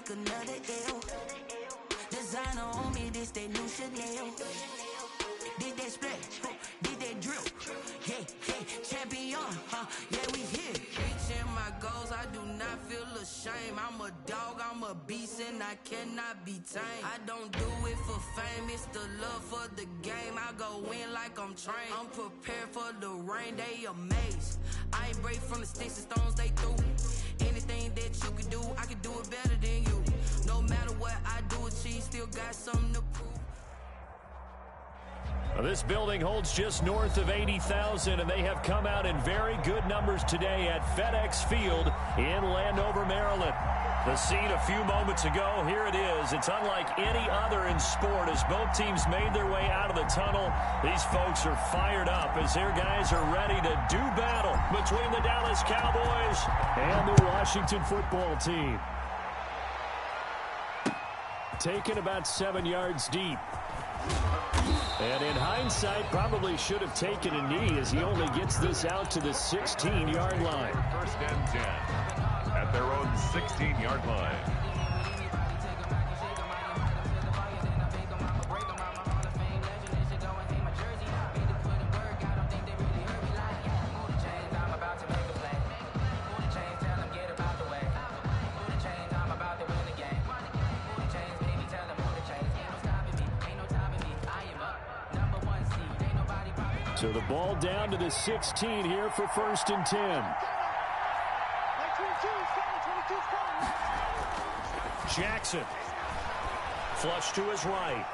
take another L. Designer on me, this that new Chanel. Did that splash, did that drip. Yeah, champion, yeah, we here. Reaching my goals, I do not feel ashamed. I'm a dog, I'm a beast, and I cannot be tamed. I don't do it for fame, it's the love for the game. I go in like I'm trained. I'm prepared for the rain, they amazed. I ain't break from the sticks and stones they threw. Anything that you can do, I can do it better than you. No matter what I do, achieve, still got something to prove. This building holds just north of 80,000, and they have come out in very good numbers today at FedEx Field in Landover, Maryland. The scene a few moments ago, here it is. It's unlike any other in sport as both teams made their way out of the tunnel. These folks are fired up as their guys are ready to do battle between the Dallas Cowboys and the Washington football team. Taken about 7 yards deep. And in hindsight, probably should have taken a knee as he only gets this out to the 16-yard line. First and 10 at their own 16-yard line. So the ball down to the 16 here for first and 10. Jackson. Flush to his right.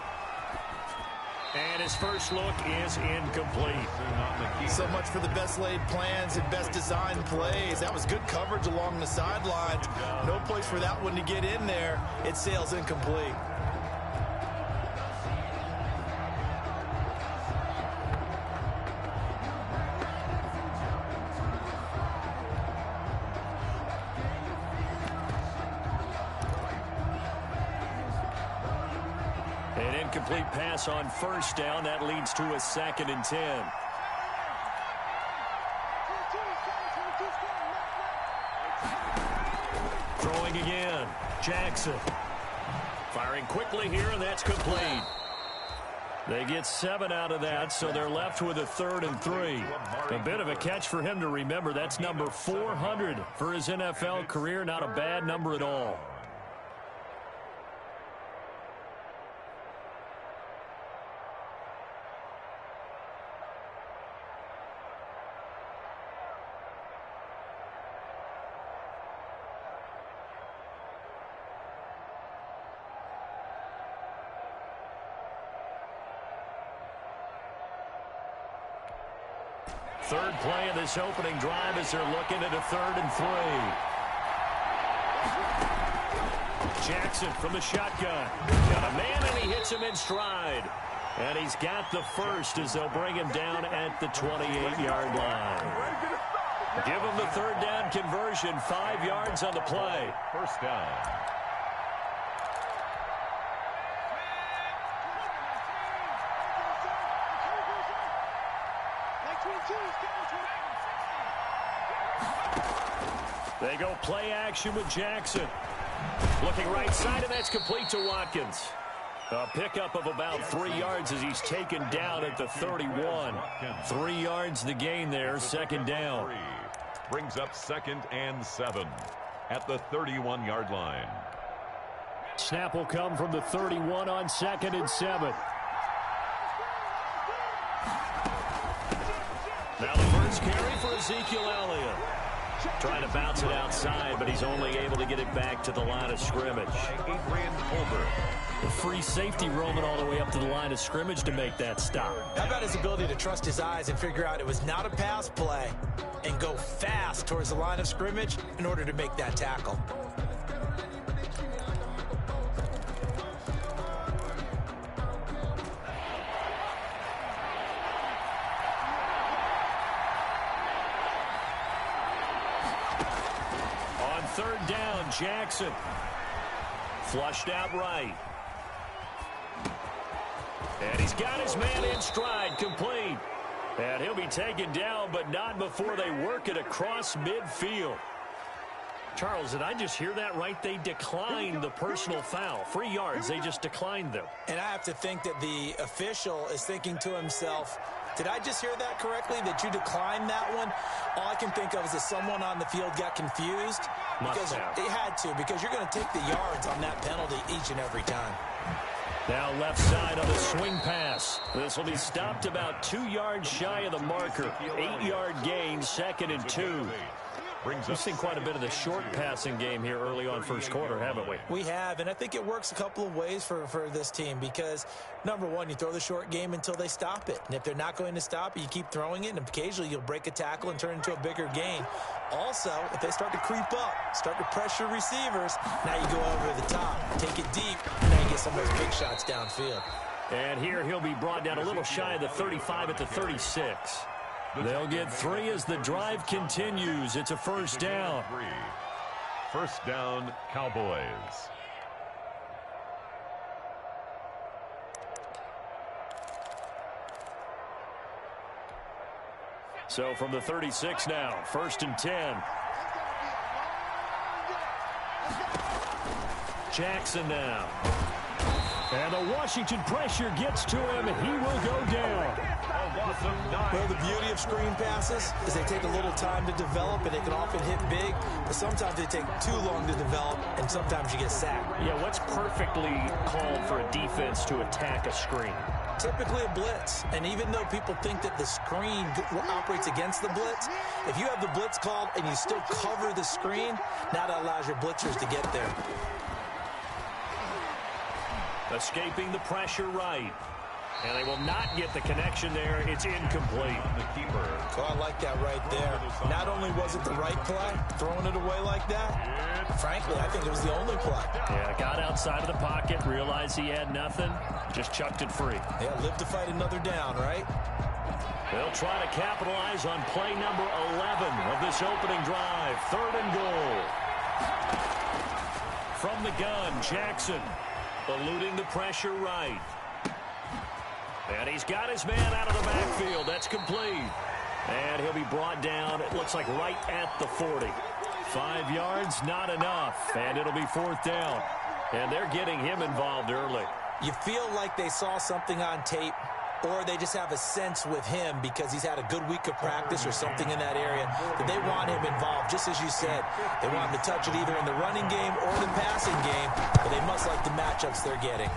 And his first look is incomplete. So much for the best laid plans and best designed plays. That was good coverage along the sidelines. No place for that one to get in there. It sails incomplete. Incomplete pass on first down. That leads to a 2nd and 10. Throwing again. Jackson. Firing quickly here, and that's complete. They get 7 out of that, so they're left with a 3rd and 3. A bit of a catch for him to remember. That's number 400 for his NFL career. Not a bad number at all. Third play of this opening drive as they're looking at a 3rd and 3. Jackson from the shotgun. Got a man, and he hits him in stride. And he's got the first as they'll bring him down at the 28-yard line. Give him the 3rd down conversion. 5 yards on the play. First down. They go play action with Jackson. Looking right side, and that's complete to Watkins. A pickup of about 3 yards as he's taken down at the 31. 3 yards the gain there, 2nd down. Brings up 2nd and 7 at the 31-yard line. Snap will come from the 31 on 2nd and 7. Now the first carry for Ezekiel Elliott. Trying to bounce it outside, but he's only able to get it back to the line of scrimmage. The free safety roaming all the way up to the line of scrimmage to make that stop. How about his ability to trust his eyes and figure out it was not a pass play and go fast towards the line of scrimmage in order to make that tackle? On 3rd down, Jackson. Flushed out right. And he's got his man in stride, complete. And he'll be taken down, but not before they work it across midfield. Charles, did I just hear that right? They declined the personal foul. 3 yards, they just declined them. And I have to think that the official is thinking to himself, did I just hear that correctly, that you declined that one? All I can think of is that someone on the field got confused. Because it had to, because you're going to take the yards on that penalty each and every time. Now left side on the swing pass. This will be stopped about 2 yards shy of the marker. 8-yard gain, 2nd and 2. We've seen quite a bit of the short passing game here early on first quarter, haven't we? We have, and I think it works a couple of ways for this team because, number one, you throw the short game until they stop it. And if they're not going to stop it, you keep throwing it, and occasionally you'll break a tackle and turn it into a bigger gain. Also, if they start to creep up, start to pressure receivers, now you go over the top, take it deep, and now you get some of those big shots downfield. And here he'll be brought down a little shy of the 35 at the 36. They'll get 3 as the drive continues. It's a first down. First down, Cowboys. So from the 36 now, 1st and 10. Jackson now. And the Washington pressure gets to him. He will go down. Well, the beauty of screen passes is they take a little time to develop, and they can often hit big, but sometimes they take too long to develop, and sometimes you get sacked. Yeah, what's perfectly called for a defense to attack a screen? Typically a blitz, and even though people think that the screen operates against the blitz, if you have the blitz called and you still cover the screen, now that allows your blitzers to get there. Escaping the pressure right. And they will not get the connection there. It's incomplete. The keeper. So I like that right there. Not only was it the right play, throwing it away like that, frankly, I think it was the only play. Yeah, got outside of the pocket, realized he had nothing, just chucked it free. Yeah, live to fight another down, right? They'll try to capitalize on play number 11 of this opening drive. 3rd and goal. From the gun, Jackson eluding the pressure right. And he's got his man out of the backfield. That's complete. And he'll be brought down, it looks like right at the 40. 5 yards, not enough. And it'll be 4th down. And they're getting him involved early. You feel like they saw something on tape, or they just have a sense with him because he's had a good week of practice or something in that area that they want him involved. Just as you said, they want him to touch it either in the running game or the passing game, but they must like the matchups they're getting.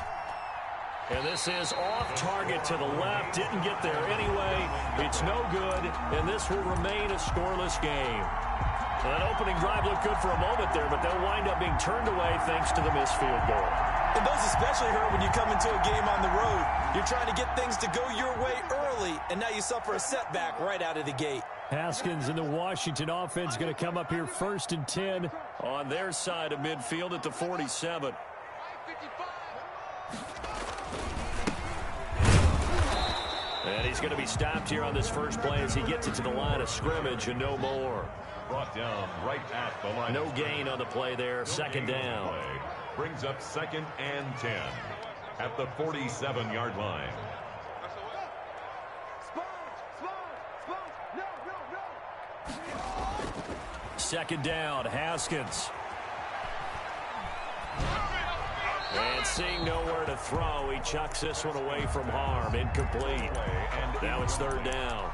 And this is off target to the left. Didn't get there anyway. It's no good, and this will remain a scoreless game. So that opening drive looked good for a moment there, but they'll wind up being turned away thanks to the missed field goal. And those especially hurt when you come into a game on the road. You're trying to get things to go your way early, and now you suffer a setback right out of the gate. Haskins and the Washington offense going to come up here 1st and 10 on their side of midfield at the 47. And he's going to be stopped here on this first play as he gets it to the line of scrimmage and no more. Brought down right at the line. No gain on the play there. 2nd down. Brings up 2nd and 10 at the 47-yard line. 2nd down, Haskins. And seeing nowhere to throw, he chucks this one away from harm. Incomplete. And now it's 3rd down.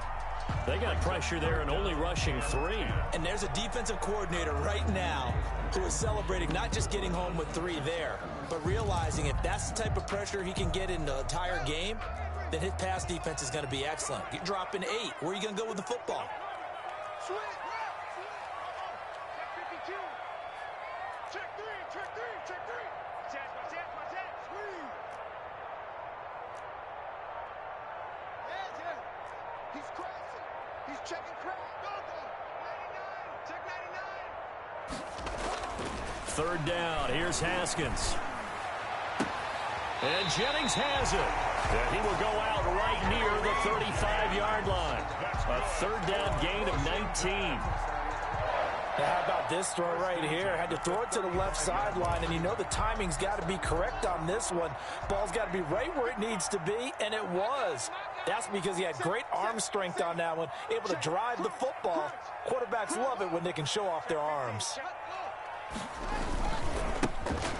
They got pressure there and only rushing 3. And there's a defensive coordinator right now who is celebrating not just getting home with 3 there, but realizing if that's the type of pressure he can get in the entire game, then his pass defense is going to be excellent. You're dropping 8. Where are you going to go with the football? Third down. Here's Haskins. And Jennings has it. And he will go out right near the 35-yard line. A 3rd down gain of 19. How about this throw right here? Had to throw it to the left sideline, and you know the timing's got to be correct on this one. Ball's got to be right where it needs to be, and it was. That's because he had great arm strength on that one, able to drive the football. Quarterbacks love it when they can show off their arms.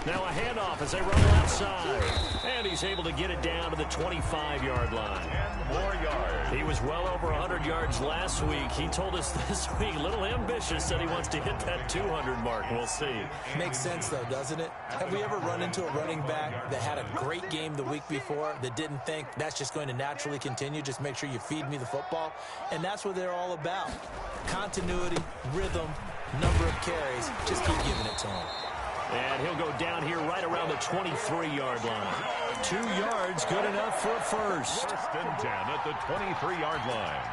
Now a handoff as they run outside. And he's able to get it down to the 25-yard line. 10 more yards. He was well over 100 yards last week. He told us this week, a little ambitious, that he wants to hit that 200 mark. We'll see. Makes sense, though, doesn't it? Have we ever run into a running back that had a great game the week before that didn't think that's just going to naturally continue? Just make sure you feed me the football. And that's what they're all about. Continuity, rhythm, number of carries. Just keep giving it to him. And he'll go down here right around the 23-yard line. 2 yards, good enough for a first. 1st and 10 at the 23-yard line.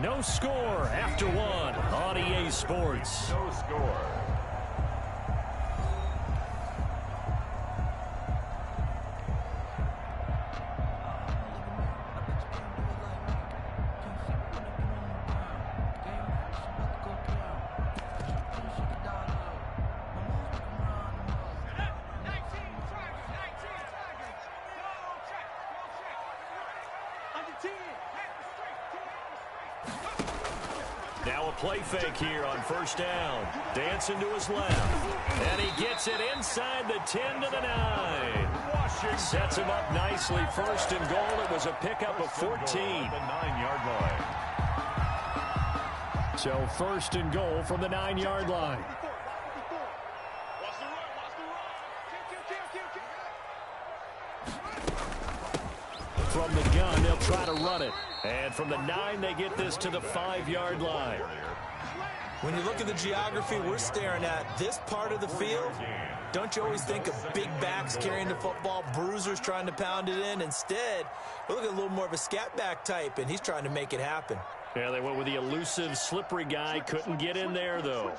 No score after one on EA Sports. No score. Now a play fake here on 1st down. Dancing to his left. And he gets it inside the 10 to the 9. Washington sets him up nicely. 1st and goal. It was a pickup of 14. The 9-yard line. So 1st and goal from the 9-yard line. From the gun, they'll try to run it. And from the 9, they get this to the 5-yard line. When you look at the geography we're staring at, this part of the field, don't you always think of big backs carrying the football, bruisers trying to pound it in? Instead, we look at a little more of a scat back type, and he's trying to make it happen. Yeah, they went with the elusive, slippery guy. Couldn't get in there, though.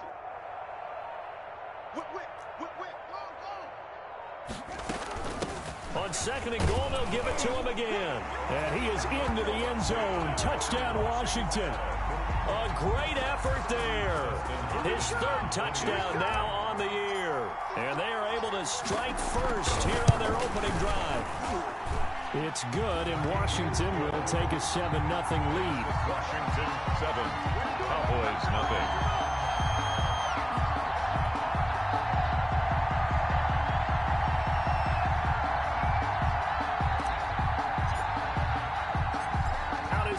On 2nd and goal, they'll give it to him again. And he is into the end zone. Touchdown, Washington. A great effort there. His 3rd touchdown now on the year. And they are able to strike first here on their opening drive. It's good, and Washington will take a 7-0 lead. Washington 7, Cowboys 0.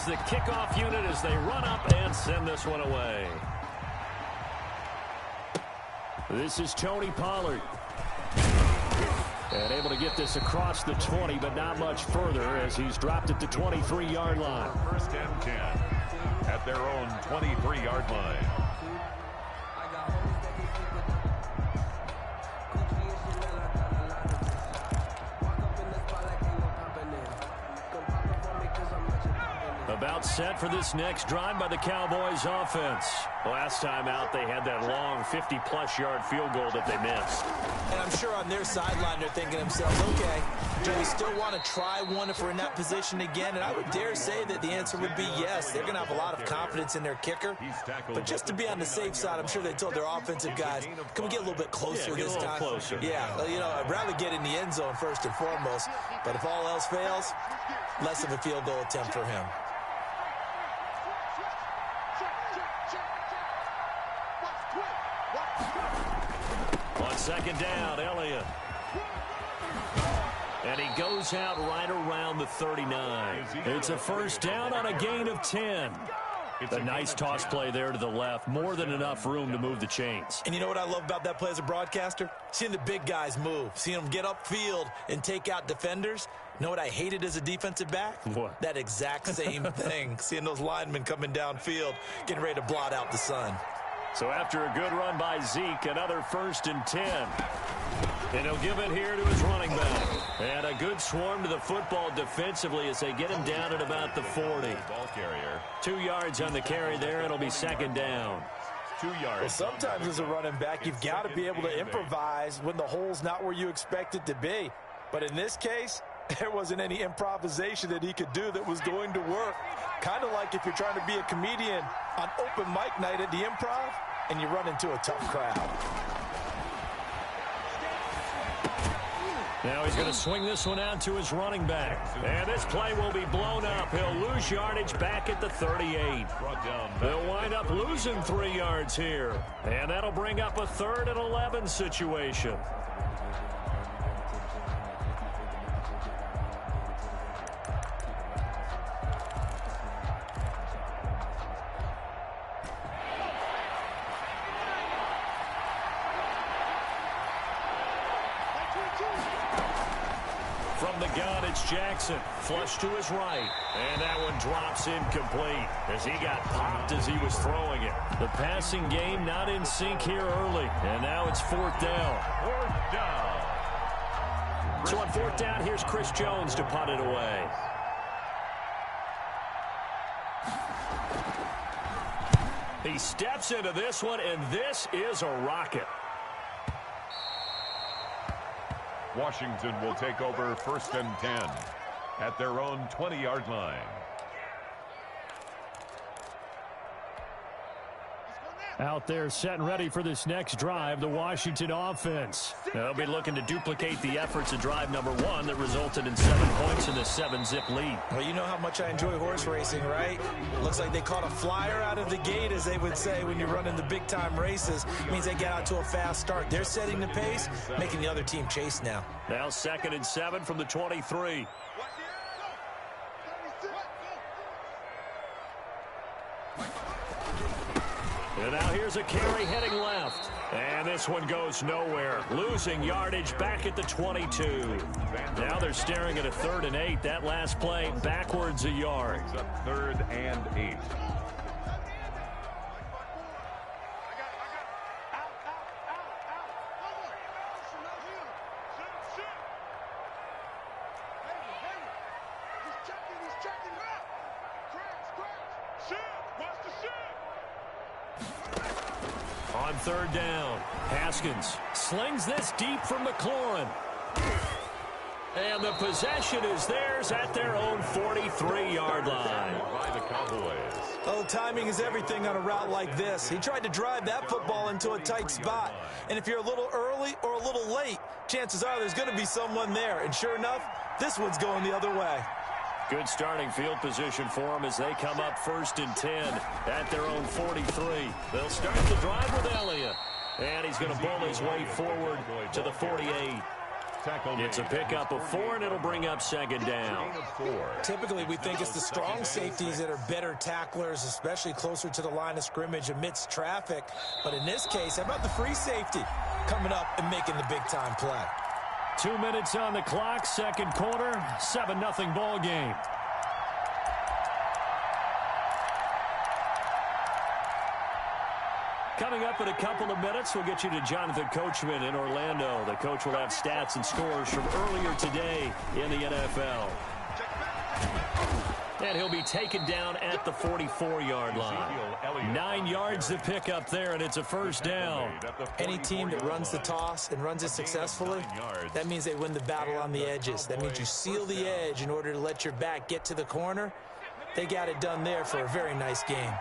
The kickoff unit as they run up and send this one away. This is Tony Pollard. And able to get this across the 20, but not much further as he's dropped at the 23-yard line. 1st and 10 at their own 23-yard line. About set for this next drive by the Cowboys offense. Last time out, they had that long 50-plus yard field goal that they missed. And I'm sure on their sideline, they're thinking to themselves, okay, do we still want to try one if we're in that position again? And I would dare say that the answer would be yes. They're going to have a lot of confidence in their kicker. But just to be on the safe side, I'm sure they told their offensive guys, can we get a little bit closer this time? Closer. Yeah, you know, I'd rather get in the end zone first and foremost. But if all else fails, less of a field goal attempt for him. On 2nd down, Elliott. And he goes out right around the 39. It's a 1st down on a gain of 10. A nice toss play there to the left. More than enough room to move the chains. And you know what I love about that play as a broadcaster? Seeing the big guys move. Seeing them get upfield and take out defenders. You know what I hated as a defensive back? What? That exact same thing. Seeing those linemen coming downfield, getting ready to blot out the sun. So after a good run by Zeke, another 1st and 10. And he'll give it here to his running back. And a good swarm to the football defensively as they get him down at about the 40. Ball carrier. 2 yards on the carry there. It'll be 2nd down. 2 yards. Well, sometimes as a running back, you've got to be able to improvise when the hole's not where you expect it to be. But in this case, there wasn't any improvisation that he could do that was going to work. Kind of like if you're trying to be a comedian on open mic night at the Improv and you run into a tough crowd. Now he's going to swing this one out to his running back. And this play will be blown up. He'll lose yardage back at the 38. They'll wind up losing 3 yards here. And that'll bring up a 3rd and 11 situation. From the gun, it's Jackson. Flush to his right. And that one drops incomplete as he got popped as he was throwing it. The passing game not in sync here early. And now it's 4th down. 4th down. So on 4th down, here's Chris Jones to punt it away. He steps into this one, and this is a rocket. Washington will take over 1st and 10 at their own 20-yard line. Out there set and ready for this next drive, the Washington offense. They'll be looking to duplicate the efforts of drive number 1 that resulted in 7 points in the 7-zip lead. Well, you know how much I enjoy horse racing, right? Looks like they caught a flyer out of the gate, as they would say when you're running the big-time races. It means they get out to a fast start. They're setting the pace, making the other team chase now. Now 2nd and 7 from the 23. And now here's a carry heading left. And this one goes nowhere. Losing yardage back at the 22. Now they're staring at a 3rd and 8. That last play backwards a yard. 3rd and 8. On 3rd down, Haskins slings this deep from McLaurin. And the possession is theirs at their own 43-yard line. By the Cowboys. Oh, timing is everything on a route like this. He tried to drive that football into a tight spot. And if you're a little early or a little late, chances are there's going to be someone there. And sure enough, this one's going the other way. Good starting field position for them as they come up 1st and 10 at their own 43. They'll start the drive with Elliott. And he's going to bowl his way forward to the 48. It's a pickup of 4, and it'll bring up 2nd down. Typically, we think it's the strong safeties that are better tacklers, especially closer to the line of scrimmage amidst traffic. But in this case, how about the free safety coming up and making the big-time play? 2 minutes on the clock, 2nd quarter, 7-0 ball game. Coming up in a couple of minutes, we'll get you to Jonathan Coachman in Orlando. The coach will have stats and scores from earlier today in the NFL. And he'll be taken down at the 44-yard line. 9 yards to pick up there, and it's a 1st down. Any team that runs the toss and runs it successfully, that means they win the battle on the edges. That means you seal the edge in order to let your back get to the corner. They got it done there for a very nice game.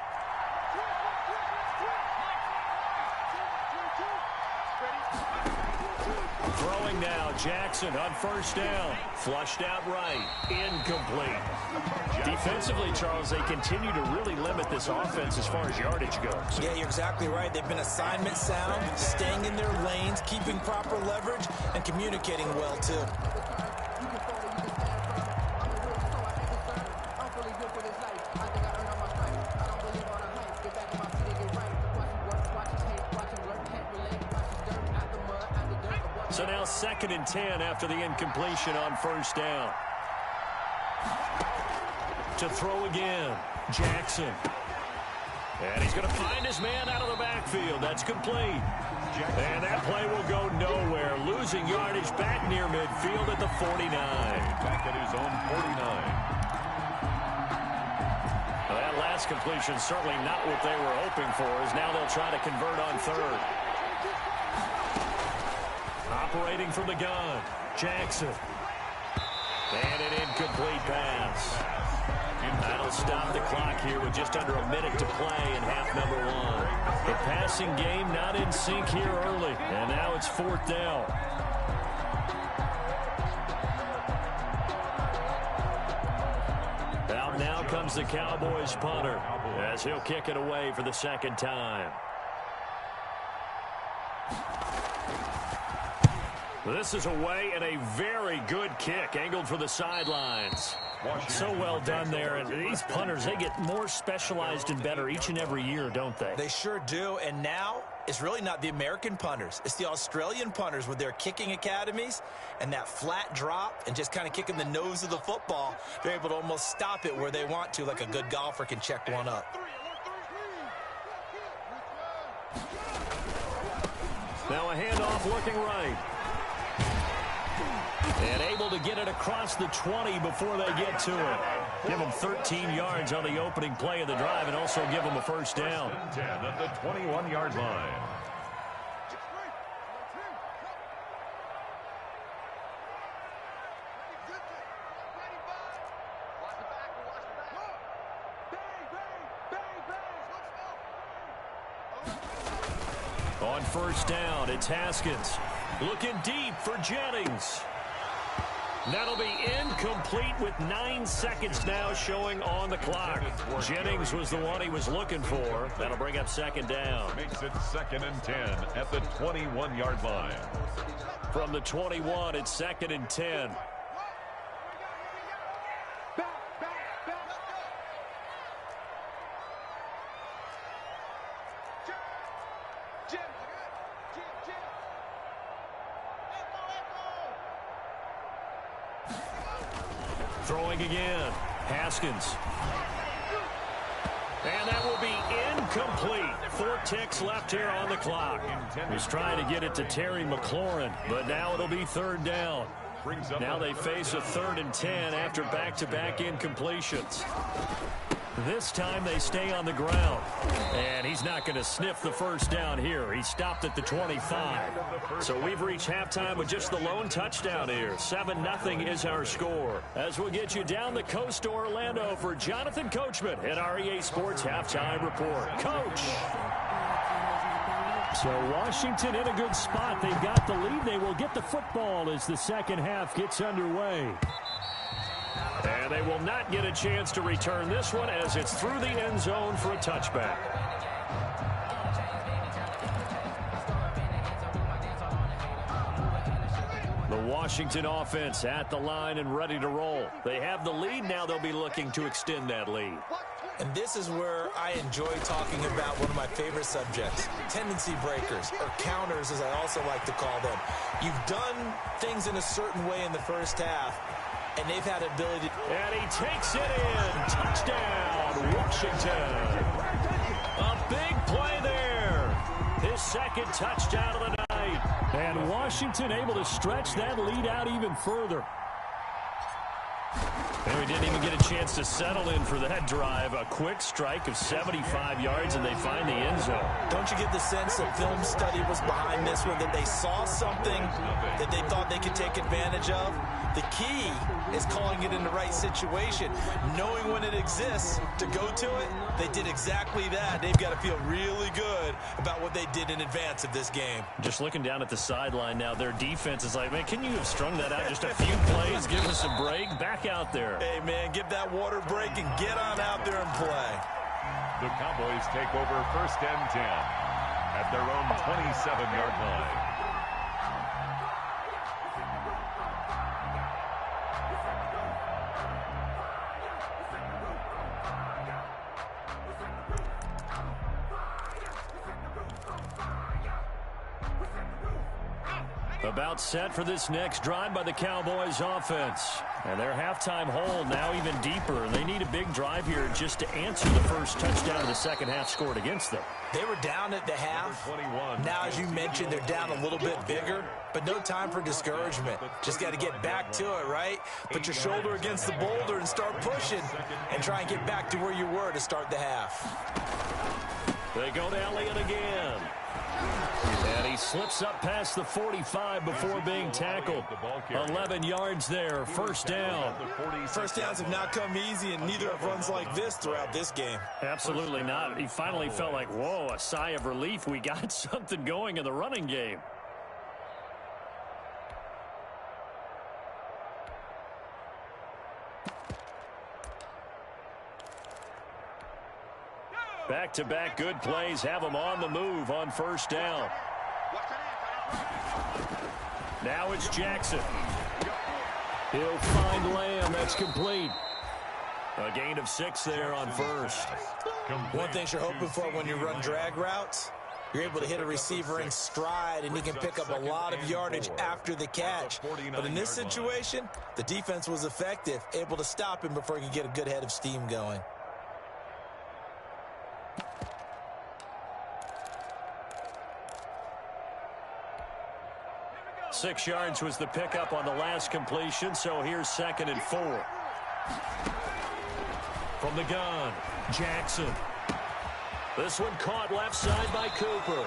Throwing now, Jackson on 1st down. Flushed out right. Incomplete. Defensively, Charles, they continue to really limit this offense as far as yardage goes. Yeah, you're exactly right. They've been assignment sound, staying in their lanes, keeping proper leverage, and communicating well, too. So now 2nd and 10 after the incompletion on 1st down. To throw again, Jackson. And he's going to find his man out of the backfield. That's complete. And that play will go nowhere. Losing yardage back near midfield at the 49. Back at his own 49. Well, that last completion certainly not what they were hoping for, as now they'll try to convert on 3rd. Operating from the gun, Jackson. And an incomplete pass. That'll stop the clock here with just under a minute to play in half number 1. The passing game not in sync here early. And now it's 4th down. comes the Cowboys punter as he'll kick it away for the second time. This is away and a very good kick angled for the sidelines. So well done there. And these punters, they get more specialized and better each and every year, don't they? They sure do. And now it's really not the American punters. It's the Australian punters with their kicking academies and that flat drop and just kind of kicking the nose of the football. They're able to almost stop it where they want to, like a good golfer can check one up. Now a handoff looking right. And able to get it across the 20 before they get to it. Give them 13 yards on the opening play of the drive and also give them a first down. 10 at the 21-yard line. On first down, it's Haskins. Looking deep for Jennings. That'll be incomplete with 9 seconds now showing on the clock. Jennings was the one he was looking for. That'll bring up second down. Makes it 2nd and 10 at the 21-yard line. From the 21, it's 2nd and 10. Throwing again. Haskins. And that will be incomplete. 4 ticks left here on the clock. He's trying to get it to Terry McLaurin, but now it'll be third down. Now they face a 3rd and 10 after back-to-back incompletions. This time they stay on the ground. And he's not going to sniff the first down here. He stopped at the 25. So we've reached halftime with just the lone touchdown here. 7-0 is our score. As we'll get you down the coast to Orlando for Jonathan Coachman at our EA Sports Halftime Report. Coach. So Washington in a good spot. They've got the lead. They will get the football as the second half gets underway. And they will not get a chance to return this one as it's through the end zone for a touchback. The Washington offense at the line and ready to roll. They have the lead. Now they'll be looking to extend that lead. And this is where I enjoy talking about one of my favorite subjects, tendency breakers, or counters as I also like to call them. You've done things in a certain way in the first half, and they've had ability to... And he takes it in. Touchdown, Washington. A big play there. His second touchdown of the night. And Washington able to stretch that lead out even further. And we didn't even get a chance to settle in for that drive. A quick strike of 75 yards, and they find the end zone. Don't you get the sense that film study was behind this one, that they saw something that they thought they could take advantage of? The key is calling it in the right situation. Knowing when it exists to go to it, they did exactly that. They've got to feel really good about what they did in advance of this game. Just looking down at the sideline now, their defense is like, man, can you have strung that out just a few plays? Give us a break. Back out there. Hey, man, give that water break and get on out there and play. The Cowboys take over 1st and 10 at their own 27-yard line. About set for this next drive by the Cowboys offense. And their halftime hold now even deeper. They need a big drive here just to answer the first touchdown of the second half scored against them. They were down at the half. Now, as you mentioned, they're down a little bit bigger, but no time for discouragement. Just got to get back to it, right? Put your shoulder against the boulder and start pushing and try and get back to where you were to start the half. They go to Elliott again. And he slips up past the 45 before being tackled. 11 yards there, first down. First downs have not come easy, and neither have runs like this throughout this game. Absolutely not. He finally felt like, whoa, a sigh of relief. We got something going in the running game. Back-to-back good plays have them on the move on first down. Now it's Jackson. He'll find Lamb. That's complete. A gain of 6 there on first. One thing you're hoping for when you run drag routes, you're able to hit a receiver in stride, and he can pick up a lot of yardage after the catch. But in this situation, the defense was effective, able to stop him before he could get a good head of steam going. Six yards was the pickup on the last completion, so here's 2nd and 4. From the gun, Jackson. This one caught left side by Cooper.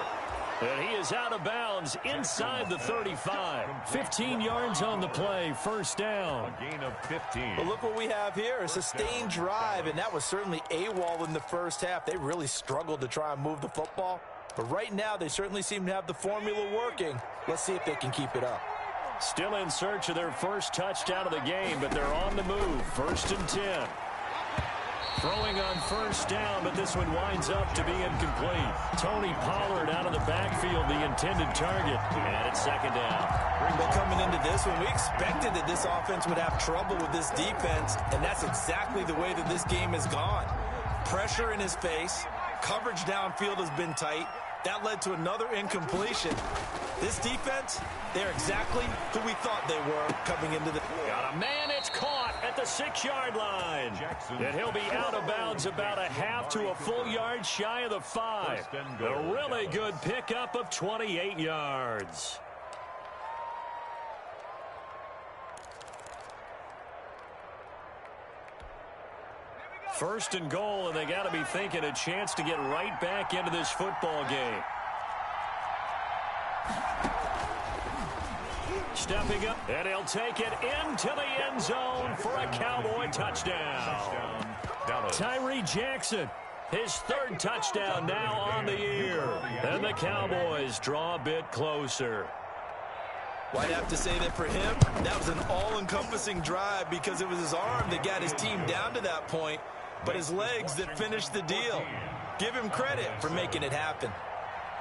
And he is out of bounds inside the 35. 15 yards on the play, first down. A gain of 15. But look what we have here, a sustained drive, and that was certainly AWOL in the first half. They really struggled to try and move the football. But right now, they certainly seem to have the formula working. Let's see if they can keep it up. Still in search of their first touchdown of the game, but they're on the move. 1st and 10. Throwing on first down, but this one winds up to be incomplete. Tony Pollard out of the backfield, the intended target. And it's 2nd down. But coming into this one, we expected that this offense would have trouble with this defense, and that's exactly the way that this game has gone. Pressure in his face. Coverage downfield has been tight. That led to another incompletion. This defense, they're exactly who we thought they were coming into the... Got a man, it's caught at the 6-yard line. And he'll be out of bounds about a half to a full yard shy of the 5. A really good pickup of 28 yards. First and goal, and they got to be thinking a chance to get right back into this football game. Stepping up, and he'll take it into the end zone for a Cowboy touchdown. Tyree Jackson, his 3rd touchdown now on the year. And the Cowboys draw a bit closer. Well, I'd have to say that for him, that was an all-encompassing drive because it was his arm that got his team down to that point, but his legs that finished the deal. Give him credit for making it happen.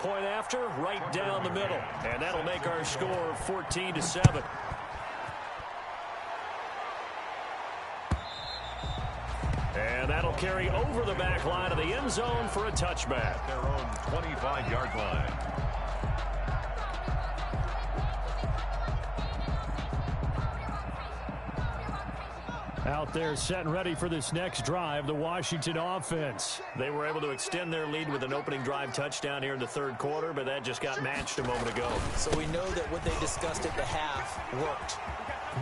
Point after, right down the middle. And that'll make our score 14-7. And that'll carry over the back line of the end zone for a touchback. Their own 25-yard line. Out there set and ready for this next drive, the Washington offense. They were able to extend their lead with an opening drive touchdown here in the 3rd quarter, but that just got matched a moment ago. So we know that what they discussed at the half worked.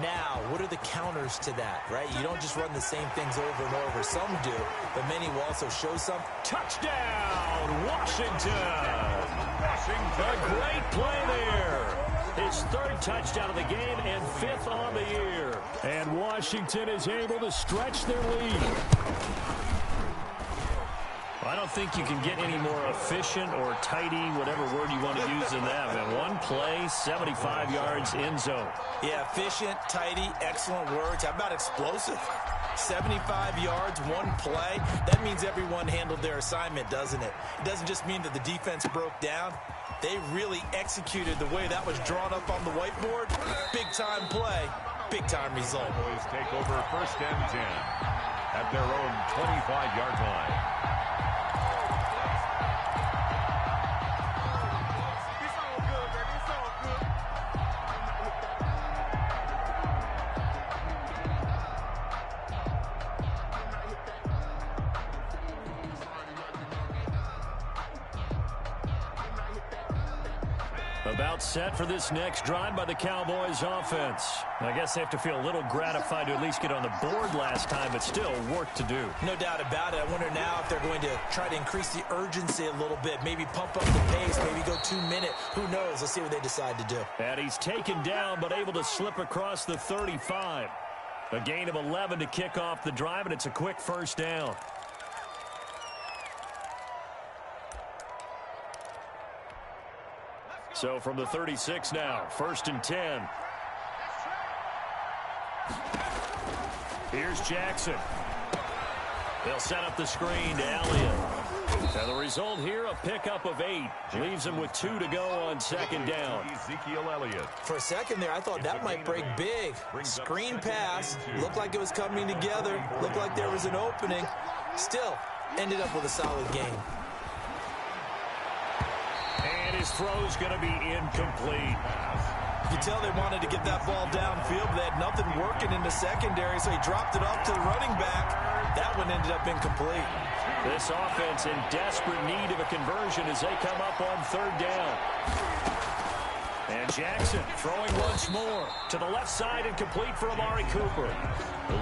Now, what are the counters to that, right? You don't just run the same things over and over. Some do, but many will also show some. Touchdown, Washington! A great play there. His 3rd touchdown of the game and 5th on the year. And Washington is able to stretch their lead. I don't think you can get any more efficient or tidy, whatever word you want to use in that. And one play, 75 yards in zone. Yeah, efficient, tidy, excellent words. How about explosive? 75 yards, one play. That means everyone handled their assignment, doesn't it? It doesn't just mean that the defense broke down. They really executed the way that was drawn up on the whiteboard. Big-time play, big-time result. Cowboys take over 1st and 10 at their own 25-yard line. About set for this next drive by the Cowboys offense. I guess they have to feel a little gratified to at least get on the board last time, but still work to do. No doubt about it. I wonder now if they're going to try to increase the urgency a little bit, maybe pump up the pace, maybe go 2-minute. Who knows? Let's see what they decide to do. And he's taken down, but able to slip across the 35. A gain of 11 to kick off the drive, and it's a quick first down. So from the 36 now, 1st and 10. Here's Jackson. They'll set up the screen to Elliott. Now the result here, a pickup of 8. Leaves him with 2 to go on second down. Ezekiel Elliott. For a second there, I thought that might break big. Screen pass. Looked like it was coming together. Looked like there was an opening. Still, ended up with a solid game. And his throw's going to be incomplete. You could tell they wanted to get that ball downfield, but they had nothing working in the secondary, so he dropped it off to the running back. That one ended up incomplete. This offense in desperate need of a conversion as they come up on third down. And Jackson throwing once more to the left side and complete for Amari Cooper.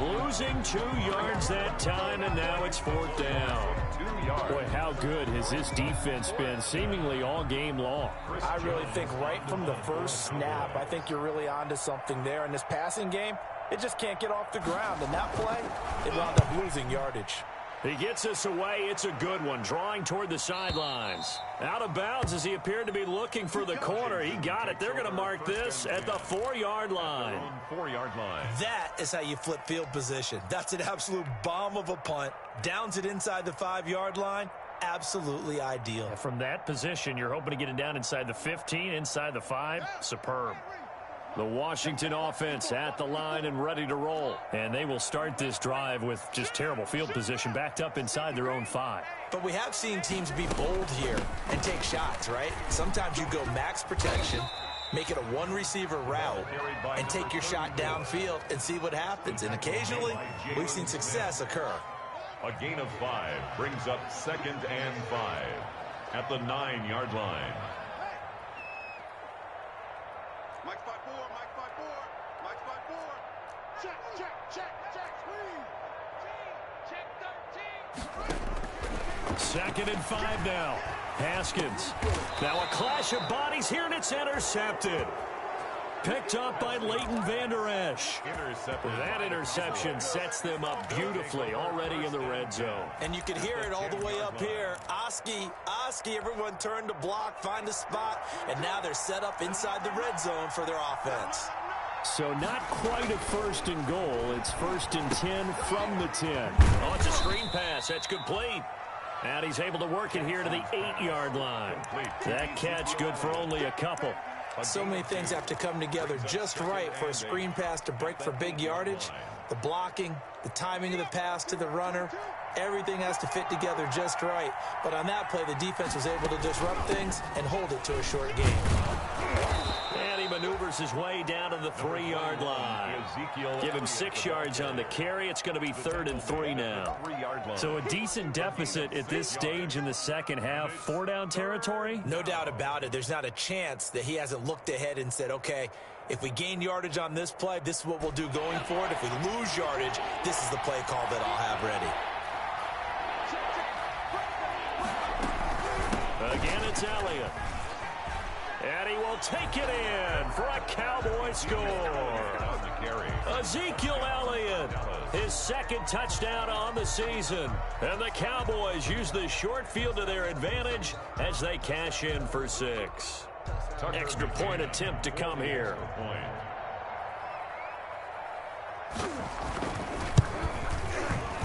Losing 2 yards that time, and now it's fourth down. 2 yards. Boy, how good has this defense been seemingly all game long? I really think right from the first snap, I think you're really onto something there. In this passing game, it just can't get off the ground. And that play, it wound up losing yardage. He gets us away. It's a good one. Drawing toward the sidelines. Out of bounds as he appeared to be looking for the corner. He got it. They're going to mark this at the 4-yard line. 4-yard line. That is how you flip field position. That's an absolute bomb of a punt. Downs it inside the 5-yard line. Absolutely ideal. And from that position, you're hoping to get it down inside the 15, inside the 5. Superb. The Washington offense at the line and ready to roll. And they will start this drive with just terrible field position backed up inside their own 5. But we have seen teams be bold here and take shots, right? Sometimes you go max protection, make it a one-receiver route, and take your shot downfield and see what happens. And occasionally, we've seen success occur. A gain of 5 brings up 2nd and 5 at the 9-yard line. Second and 5 now. Haskins. Now a clash of bodies here, and it's intercepted. Picked up by Leighton Vander Esch. That interception sets them up beautifully already in the red zone. And you can hear it all the way up here. Oski, everyone turned to block, find a spot, and now they're set up inside the red zone for their offense. So not quite a 1st and goal. It's 1st and 10 from the 10. Oh, it's a screen pass. That's complete. And he's able to work it here to the 8-yard line. That catch good for only a couple. So many things have to come together just right for a screen pass to break for big yardage. The blocking, the timing of the pass to the runner, everything has to fit together just right. But on that play, the defense was able to disrupt things and hold it to a short game. And he maneuvers his way down to the 3-yard line. Give him 6 yards on the carry. It's going to be 3rd and 3 now. So a decent deficit at this stage in the second half. 4-down territory? No doubt about it. There's not a chance that he hasn't looked ahead and said, okay, if we gain yardage on this play, this is what we'll do going forward. If we lose yardage, this is the play call that I'll have ready. Again, it's Elliott. And he will take it in for a Cowboy score. Ezekiel Elliott, his 2nd touchdown on the season. And the Cowboys use the short field to their advantage as they cash in for 6. Extra point attempt to come here.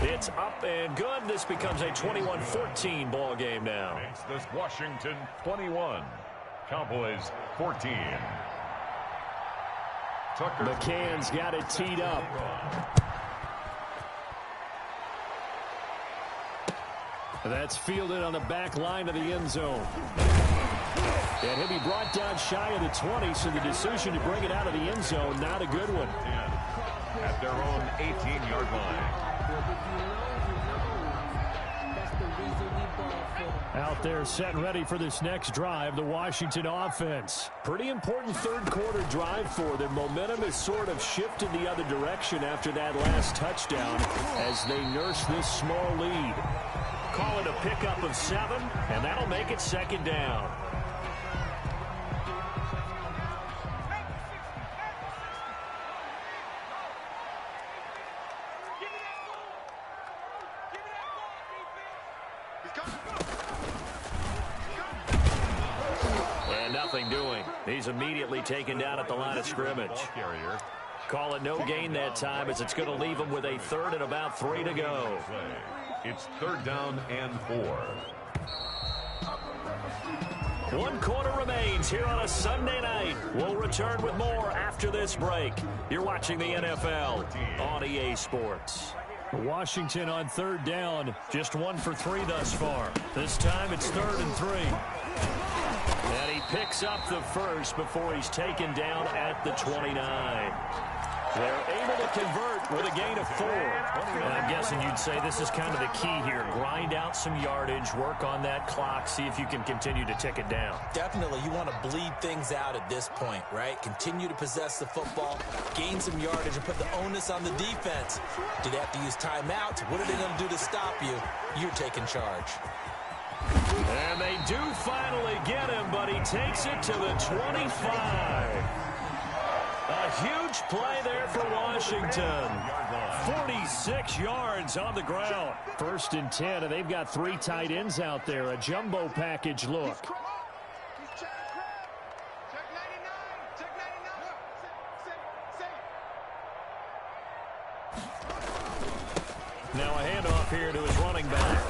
It's up and good. This becomes a 21-14 ball game now. Makes this Washington 21. Cowboys 14. McCann's got it teed up. That's fielded on the back line of the end zone. And he'll be brought down shy of the 20, so the decision to bring it out of the end zone, not a good one. At their own 18-yard line. Out there set and ready for this next drive, the Washington offense. Pretty important third-quarter drive for them. Momentum has sort of shifted the other direction after that last touchdown as they nurse this small lead. Call it a pickup of 7, and that'll make it 2nd down. And nothing doing. He's immediately taken down at the line of scrimmage. Call it no gain that time as it's going to leave him with a 3rd and about 3 to go. It's 3rd down and 4. One quarter remains here on a Sunday night. We'll return with more after this break. You're watching the NFL on EA Sports. Washington on third down. Just 1 for 3 thus far. This time it's 3rd and 3. And he picks up the first before he's taken down at the 29. They're able to convert with a gain of 4. And I'm guessing you'd say this is kind of the key here. Grind out some yardage, work on that clock, see if you can continue to tick it down. Definitely. You want to bleed things out at this point, right? Continue to possess the football, gain some yardage, and put the onus on the defense. Do they have to use timeouts? What are they going to do to stop you? You're taking charge. And they do finally get him, but he takes it to the 25. A huge play there for Washington. 46 yards on the ground. 1st and 10, and they've got 3 tight ends out there. A jumbo package look. Now a handoff here to his running back.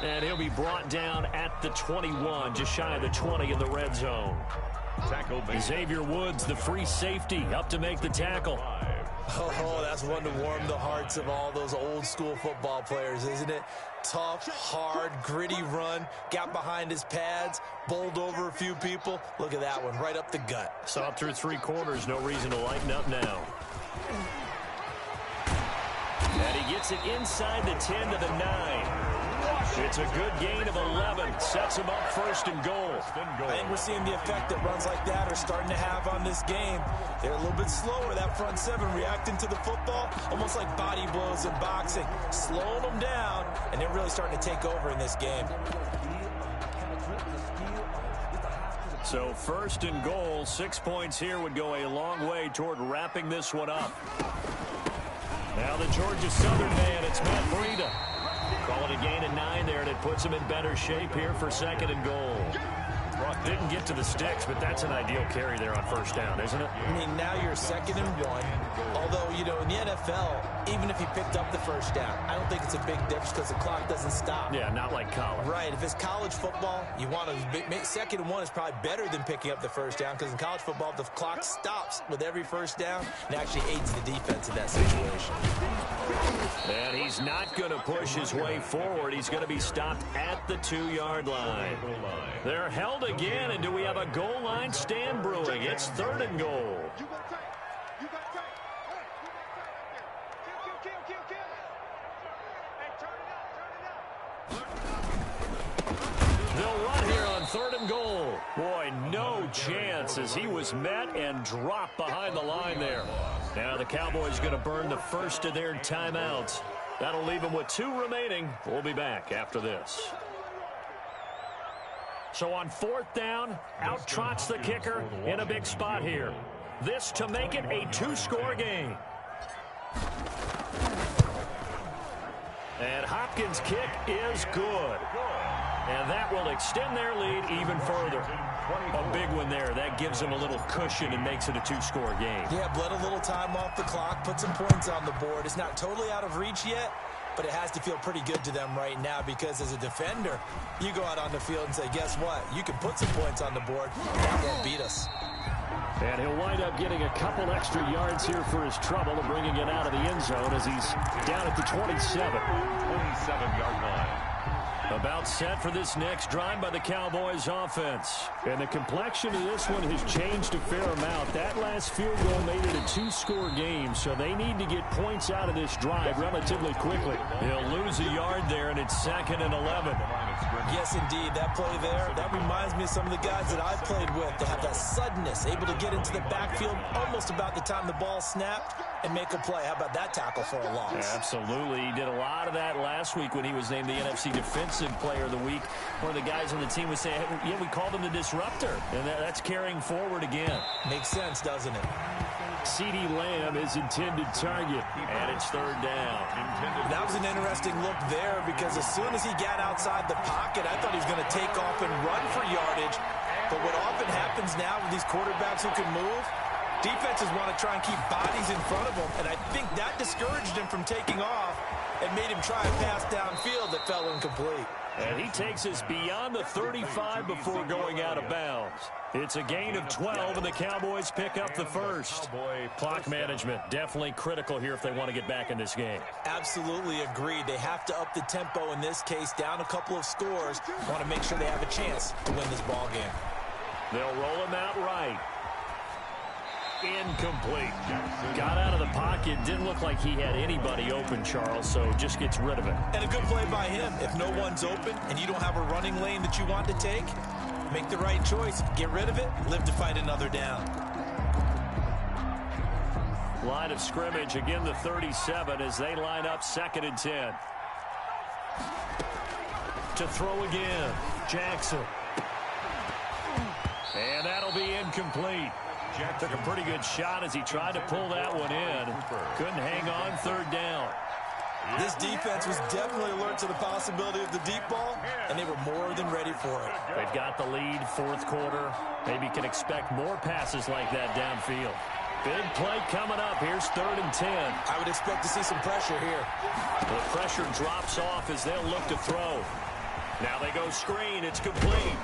And he'll be brought down at the 21, just shy of the 20 in the red zone. Xavier Woods, the free safety, up to make the tackle. Oh, that's one to warm the hearts of all those old school football players, isn't it? Tough, hard, gritty run, got behind his pads, bowled over a few people. Look at that one, right up the gut. Saw it through 3 quarters, no reason to lighten up now. And he gets it inside the 10 to the 9. It's a good gain of 11. Sets him up 1st and goal. I think we're seeing the effect that runs like that are starting to have on this game. They're a little bit slower, that front 7, reacting to the football, almost like body blows in boxing. Slowing them down, and they're really starting to take over in this game. So 1st and goal, 6 points here would go a long way toward wrapping this one up. Now the Georgia Southern man, it's Matt Breida. Call it a gain of 9 there, and it puts him in better shape here for 2nd and goal. Didn't get to the sticks, but that's an ideal carry there on 1st down, isn't it? I mean, now you're 2nd and 1. Although, you know, in the NFL, even if he picked up the 1st down, I don't think it's a big difference because the clock doesn't stop. Yeah, not like college. Right. If it's college football, you want to make 2nd and 1 is probably better than picking up the 1st down because in college football, the clock stops with every 1st down and actually aids the defense in that situation. And he's not going to push his way forward. He's going to be stopped at the 2-yard line. They're held again, and do we have a goal line stand brewing? It's 3rd and goal. They'll run here on 3rd and goal. Boy, no chance as he was met and dropped behind the line there. Now the Cowboys going to burn the first of their timeouts. That'll leave them with 2 remaining. We'll be back after this. So on 4th down, out trots the kicker in a big spot here. This to make it a 2-score game. And Hopkins' kick is good. And that will extend their lead even further. A big one there. That gives them a little cushion and makes it a 2-score game. Yeah, bled a little time off the clock, put some points on the board. It's not totally out of reach yet, but it has to feel pretty good to them right now because as a defender, you go out on the field and say, guess what? You can put some points on the board. That won't beat us. And he'll wind up getting a couple extra yards here for his trouble and bringing it out of the end zone as he's down at the 27. 27-yard line. About set for this next drive by the Cowboys offense. And the complexion of this one has changed a fair amount. That last field goal made it a 2-score game, so they need to get points out of this drive relatively quickly. They'll lose a yard there, and it's 2nd and 11. Yes, indeed. That play there, that reminds me of some of the guys that I've played with. They have that suddenness, able to get into the backfield almost about the time the ball snapped and make a play. How about that tackle for a loss? Yeah, absolutely. He did a lot of that last week when he was named the NFC Defensive Player of the Week. One of the guys on the team would say, hey, yeah, we called him the disruptor. And that's carrying forward again. Makes sense, doesn't it? CeeDee Lamb is intended target, and it's 3rd down. That was an interesting look there because as soon as he got outside the pocket, I thought he was going to take off and run for yardage. But what often happens now with these quarterbacks who can move, Defenses want to try and keep bodies in front of him, and I think that discouraged him from taking off and made him try a pass downfield that fell incomplete. And he takes us beyond the 35 before going out of bounds. It's a gain of 12, and the Cowboys pick up the first. Clock management, definitely critical here if they want to get back in this game. Absolutely agreed. They have to up the tempo in this case, down a couple of scores. Want to make sure they have a chance to win this ball game. They'll roll him out right. Incomplete. Got out of the pocket. Didn't look like he had anybody open, Charles, so just gets rid of it. And a good play by him. If no one's open and you don't have a running lane that you want to take, make the right choice. Get rid of it. Live to fight another down. Line of scrimmage, again the 37 as they line up 2nd and 10. To throw again, Jackson. And that'll be incomplete. Took a pretty good shot as he tried to pull that one in. Couldn't hang on 3rd down. This defense was definitely alert to the possibility of the deep ball, and they were more than ready for it. They've got the lead, 4th quarter. Maybe can expect more passes like that downfield. Big play coming up. Here's 3rd and 10. I would expect to see some pressure here. The pressure drops off as they'll look to throw. Now they go screen. It's complete.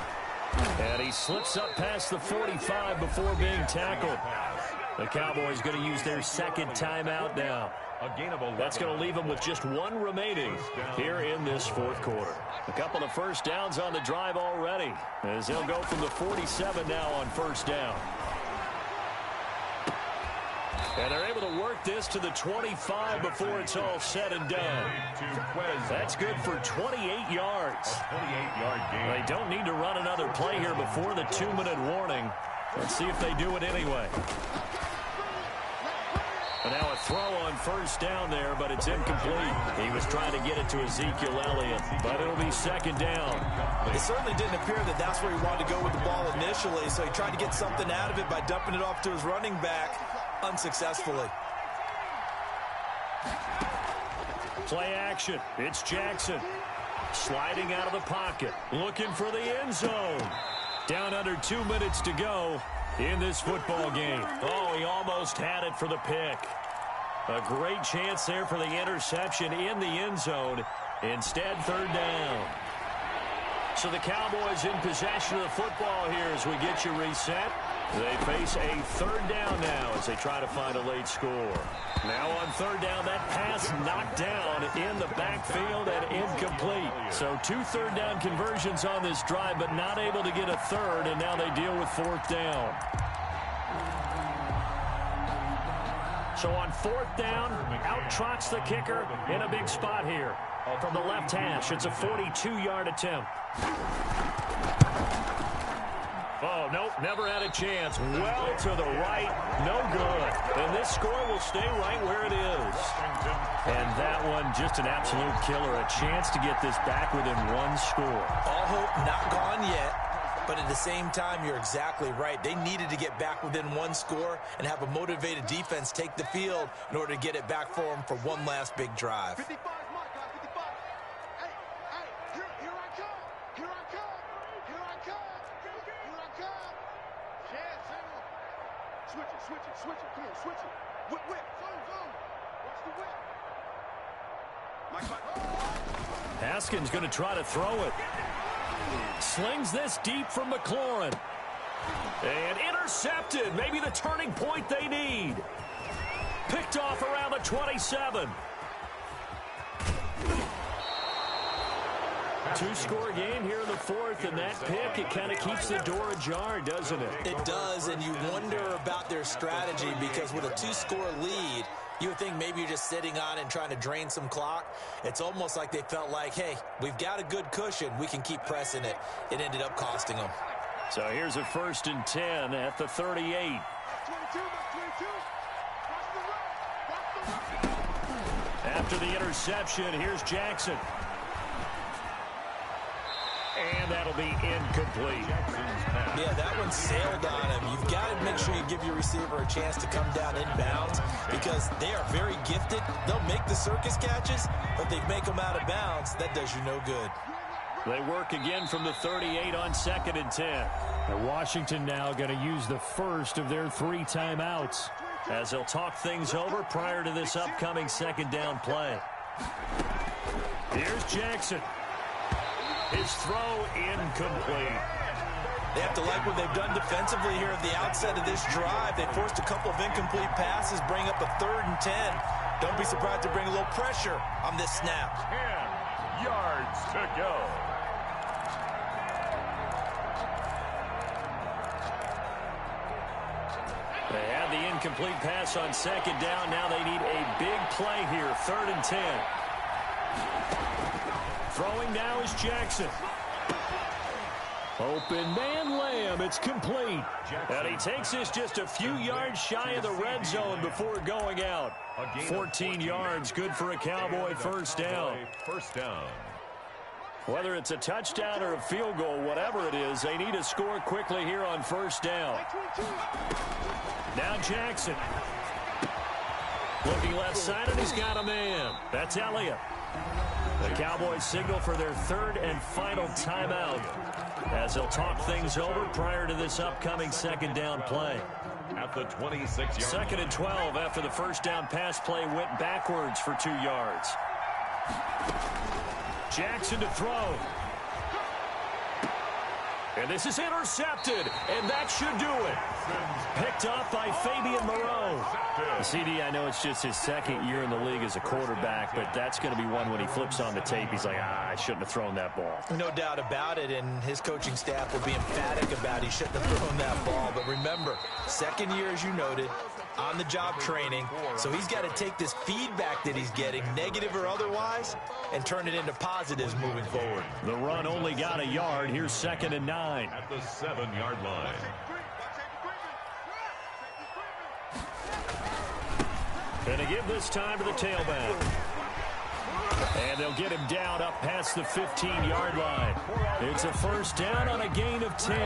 And he slips up past the 45 before being tackled. The Cowboys going to use their 2nd timeout now. That's going to leave them with just 1 remaining here in this 4th quarter. A couple of first downs on the drive already as they'll go from the 47 now on 1st down. And they're able to work this to the 25 before it's all said and done. That's good for 28 yards. They don't need to run another play here before the 2-minute warning. Let's see if they do it anyway. And now a throw on 1st down there, but it's incomplete. He was trying to get it to Ezekiel Elliott, but it'll be 2nd down. It certainly didn't appear that that's where he wanted to go with the ball initially, so he tried to get something out of it by dumping it off to his running back. Unsuccessfully. Play action. It's Jackson. Sliding out of the pocket. Looking for the end zone. Down under 2 minutes to go in this football game. Oh, he almost had it for the pick. A great chance there for the interception in the end zone. Instead, 3rd down. So the Cowboys in possession of the football here as we get you reset. They face a 3rd down now as they try to find a late score. Now on 3rd down, that pass knocked down in the backfield and incomplete. So 2 3rd down conversions on this drive, but not able to get a 3rd, and now they deal with 4th down. So on 4th down, out trots the kicker in a big spot here. From the left hash, it's a 42-yard attempt. Oh, nope, never had a chance. Well to the right, no good. And this score will stay right where it is. And that one, just an absolute killer. A chance to get this back within 1 score. All hope not gone yet. But at the same time, you're exactly right. They needed to get back within 1 score and have a motivated defense take the field in order to get it back for them for one last big drive. 55, my God, 55. Hey, here I come. Here I come. Here I come. Here I come. Chad, single. Switch it. Come on, switch it. Whip. Zoom. Watch the whip. Haskins going to try to throw it. Slings this deep from McLaurin. And intercepted. Maybe the turning point they need. Picked off around the 27. 2-score game here in the 4th, and that pick, it kind of keeps the door ajar, doesn't it? It does, and you wonder about their strategy because with a 2-score lead, you would think maybe you're just sitting on and trying to drain some clock. It's almost like they felt like, hey, we've got a good cushion. We can keep pressing it. It ended up costing them. So here's a 1st and 10 at the 38. After the interception, here's Jackson. And that'll be incomplete. Yeah, that one sailed on him. You've got to make sure you give your receiver a chance to come down inbounds because they are very gifted. They'll make the circus catches, but they make them out of bounds. That does you no good. They work again from the 38 on 2nd and 10. And Washington now going to use the first of their 3 timeouts, as they'll talk things over prior to this upcoming 2nd down play. Here's Jackson. His throw incomplete. They have to like what they've done defensively here at the outset of this drive. They forced a couple of incomplete passes, bring up a 3rd and 10. Don't be surprised to bring a little pressure on this snap. 10 yards to go. They had the incomplete pass on 2nd down. Now they need a big play here, 3rd and 10. Throwing now is Jackson. open man Lamb. It's complete. And he takes this just a few yards shy of the red zone before going out. 14 yards, good for a Cowboy first down. Whether it's a touchdown or a field goal, whatever it is, they need to score quickly here on first down. Now Jackson. Looking left side, and he's got a man. That's Elliott. The Cowboys signal for their 3rd and final timeout as they'll talk things over prior to this upcoming 2nd down play. At the 26-yard 2nd and 12 after the first down pass play went backwards for 2 yards. Jackson to throw. And this is intercepted, and that should do it. Picked off by Fabian Moreau. CD, I know it's just his 2nd year in the league as a quarterback, but that's going to be one when he flips on the tape. He's like, I shouldn't have thrown that ball. No doubt about it, and his coaching staff will be emphatic about he shouldn't have thrown that ball. But remember, 2nd year, as you noted, on-the-job training, so he's got to take this feedback that he's getting, negative or otherwise, and turn it into positives moving forward. The run only got a yard. Here's 2nd and 9. at the 7-yard line. And to give this time to the tailback. And they'll get him down up past the 15-yard line. It's a first down on a gain of 10.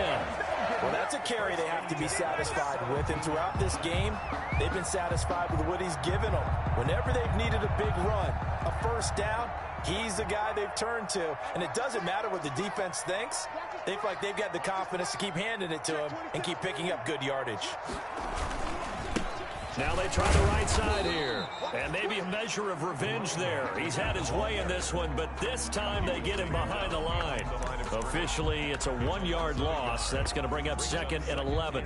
Well, that's a carry they have to be satisfied with, and throughout this game, they've been satisfied with what he's given them. Whenever they've needed a big run, a first down, he's the guy they've turned to. And it doesn't matter what the defense thinks. They feel like they've got the confidence to keep handing it to him and keep picking up good yardage. Now they try the right side here. And maybe a measure of revenge there. He's had his way in this one, but this time they get him behind the line. Officially, it's a 1-yard loss. That's going to bring up 2nd and 11.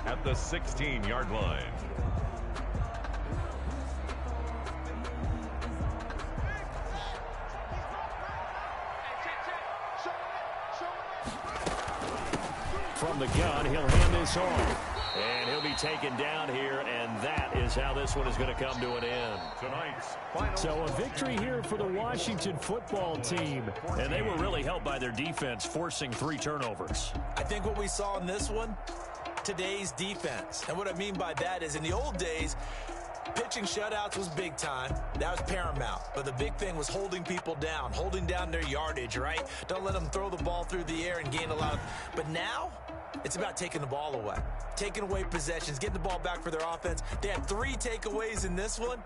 At the 16-yard line. From the gun, he'll hand this off. And he'll be taken down here, and that is how this one is going to come to an end. Tonight's final. So a victory here for the Washington football team. And they were really helped by their defense, forcing 3 turnovers. I think what we saw in this one, today's defense. And what I mean by that is in the old days, pitching shutouts was big time. That was paramount. But the big thing was holding people down, holding down their yardage, right? Don't let them throw the ball through the air and gain a lot of... But now, it's about taking the ball away. Taking away possessions, getting the ball back for their offense. They had 3 takeaways in this one.